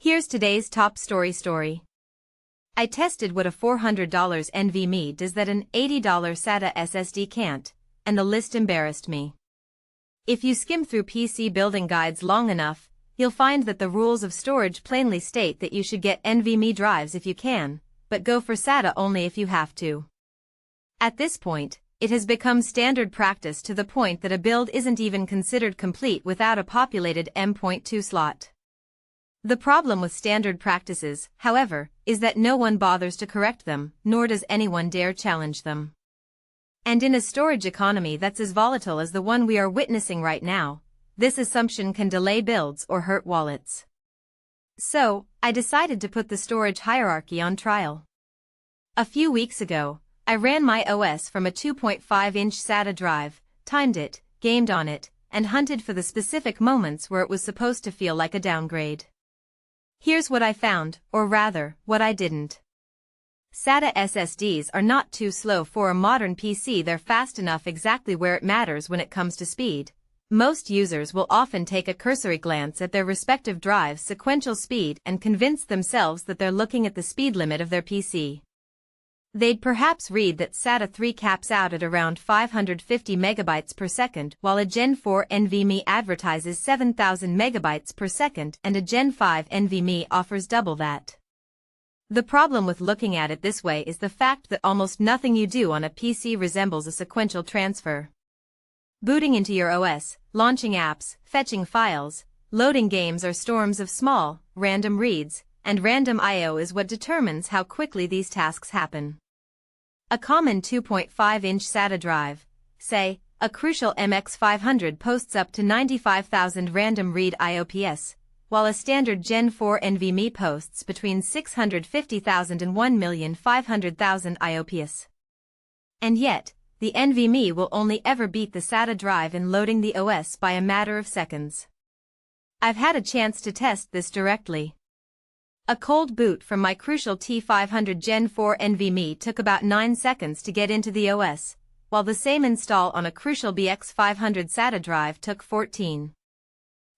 Here's today's top story. I tested what a $400 NVMe does that an $80 SATA SSD can't, and the list embarrassed me. If you skim through PC building guides long enough, you'll find that the rules of storage plainly state that you should get NVMe drives if you can, but go for SATA only if you have to. At this point, it has become standard practice to the point that a build isn't even considered complete without a populated M.2 slot. The problem with standard practices, however, is that no one bothers to correct them, nor does anyone dare challenge them. And in a storage economy that's as volatile as the one we are witnessing right now, this assumption can delay builds or hurt wallets. So, I decided to put the storage hierarchy on trial. A few weeks ago, I ran my OS from a 2.5-inch SATA drive, timed it, gamed on it, and hunted for the specific moments where it was supposed to feel like a downgrade. Here's what I found, or rather, what I didn't. SATA SSDs are not too slow for a modern PC. They're fast enough exactly where it matters when it comes to speed. Most users will often take a cursory glance at their respective drive's sequential speed and convince themselves that they're looking at the speed limit of their PC. They'd perhaps read that SATA 3 caps out at around 550 megabytes per second, while a Gen 4 NVMe advertises 7,000 megabytes per second and a Gen 5 NVMe offers double that. The problem with looking at it this way is the fact that almost nothing you do on a PC resembles a sequential transfer. Booting into your OS, launching apps, fetching files, loading games are storms of small, random reads, and random I/O is what determines how quickly these tasks happen. A common 2.5-inch SATA drive, say, a Crucial BX500 posts up to 95,000 random read IOPS, while a standard Gen 4 NVMe posts between 650,000 and 1,500,000 IOPS. And yet, the NVMe will only ever beat the SATA drive in loading the OS by a matter of seconds. I've had a chance to test this directly. A cold boot from my Crucial T500 Gen 4 NVMe took about 9 seconds to get into the OS, while the same install on a Crucial BX500 SATA drive took 14.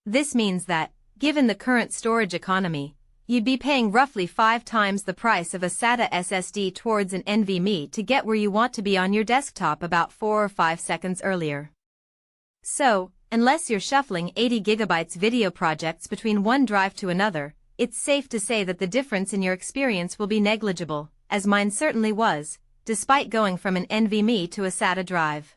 This means that, given the current storage economy, you'd be paying roughly 5 times the price of a SATA SSD towards an NVMe to get where you want to be on your desktop about 4 or 5 seconds earlier. So, unless you're shuffling 80 GB video projects between one drive to another, it's safe to say that the difference in your experience will be negligible, as mine certainly was, despite going from an NVMe to a SATA drive.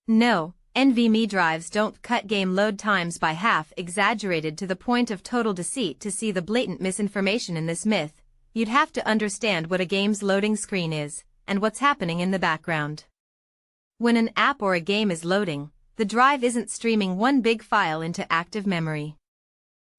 No, NVMe drives don't cut game load times by half. Exaggerated to the point of total deceit. To see the blatant misinformation in this myth, you'd have to understand what a game's loading screen is, and what's happening in the background. When an app or a game is loading, the drive isn't streaming one big file into active memory.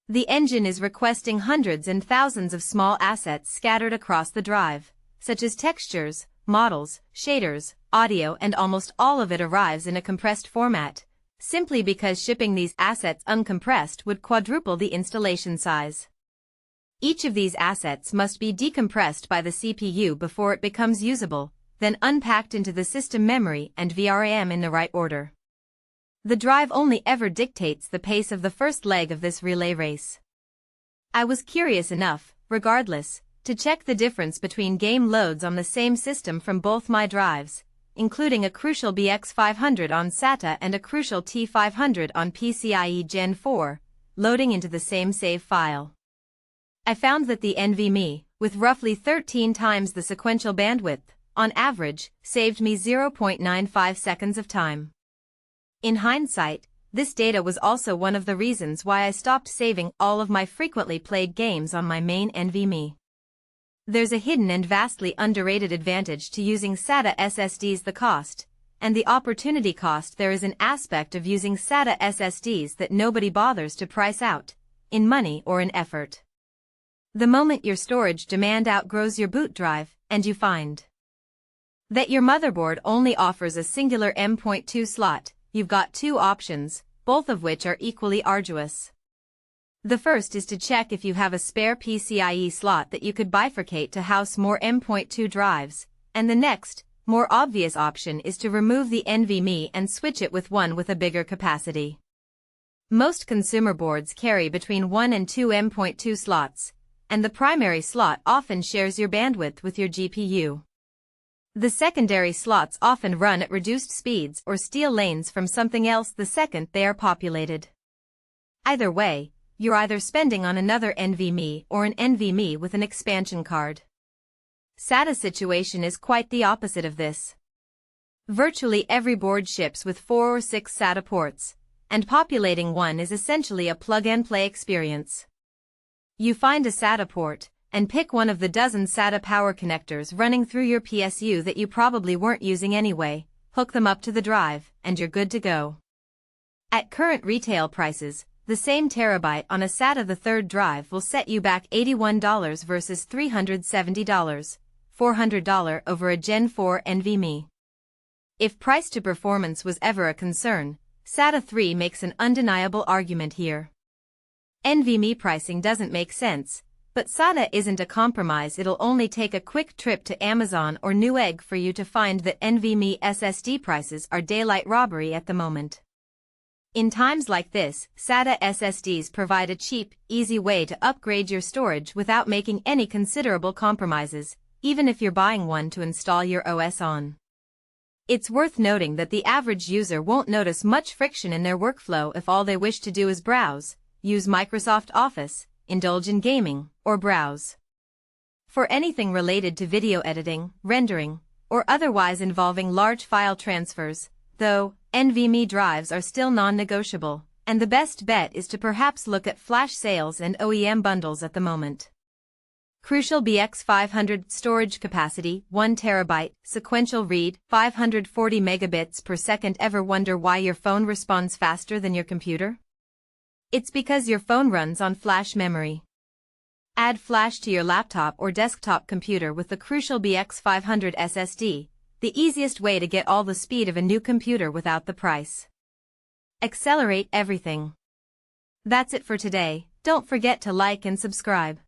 The engine is requesting hundreds and thousands of small assets scattered across the drive, such as textures, models, shaders, audio, and almost all of it arrives in a compressed format, simply because shipping these assets uncompressed would quadruple the installation size. Each of these assets must be decompressed by the CPU before it becomes usable, then unpacked into the system memory and VRAM in the right order. The drive only ever dictates the pace of the first leg of this relay race. I was curious enough, regardless, to check the difference between game loads on the same system from both my drives, including a Crucial BX500 on SATA and a Crucial T500 on PCIe Gen 4, loading into the same save file. I found that the NVMe, with roughly 13 times the sequential bandwidth, on average, saved me 0.95 seconds of time. In hindsight, this data was also one of the reasons why I stopped saving all of my frequently played games on my main NVMe. There's a hidden and vastly underrated advantage to using SATA SSDs: the cost, and the opportunity cost. There is an aspect of using SATA SSDs that nobody bothers to price out, in money or in effort. The moment your storage demand outgrows your boot drive, and you find that your motherboard only offers a singular M.2 slot, you've got two options, both of which are equally arduous. The first is to check if you have a spare PCIe slot that you could bifurcate to house more M.2 drives, and the next, more obvious option is to remove the NVMe and switch it with one with a bigger capacity. Most consumer boards carry between 1 and 2 M.2 slots, and the primary slot often shares your bandwidth with your GPU. The secondary slots often run at reduced speeds or steal lanes from something else the second they are populated. Either way, you're either spending on another NVMe or an NVMe with an expansion card. SATA situation is quite the opposite of this. Virtually every board ships with 4 or 6 SATA ports, and populating one is essentially a plug-and-play experience. You find a SATA port, and pick one of the dozen SATA power connectors running through your PSU that you probably weren't using anyway, hook them up to the drive, and you're good to go. At current retail prices, the same terabyte on a SATA the third drive will set you back $81 versus $370, $400 over a Gen 4 NVMe. If price to performance was ever a concern, SATA 3 makes an undeniable argument here. NVMe pricing doesn't make sense, but SATA isn't a compromise. It'll only take a quick trip to Amazon or Newegg for you to find that NVMe SSD prices are daylight robbery at the moment. In times like this, SATA SSDs provide a cheap, easy way to upgrade your storage without making any considerable compromises, even if you're buying one to install your OS on. It's worth noting that the average user won't notice much friction in their workflow if all they wish to do is browse, use Microsoft Office, indulge in gaming, or browse. For anything related to video editing, rendering, or otherwise involving large file transfers, though, NVMe drives are still non-negotiable, and the best bet is to perhaps look at flash sales and OEM bundles at the moment. Crucial BX500 storage capacity, 1 TB, sequential read, 540 megabits per second. Ever wonder why your phone responds faster than your computer? It's because your phone runs on flash memory. Add flash to your laptop or desktop computer with the Crucial BX500 SSD, the easiest way to get all the speed of a new computer without the price. Accelerate everything. That's it for today. Don't forget to like and subscribe.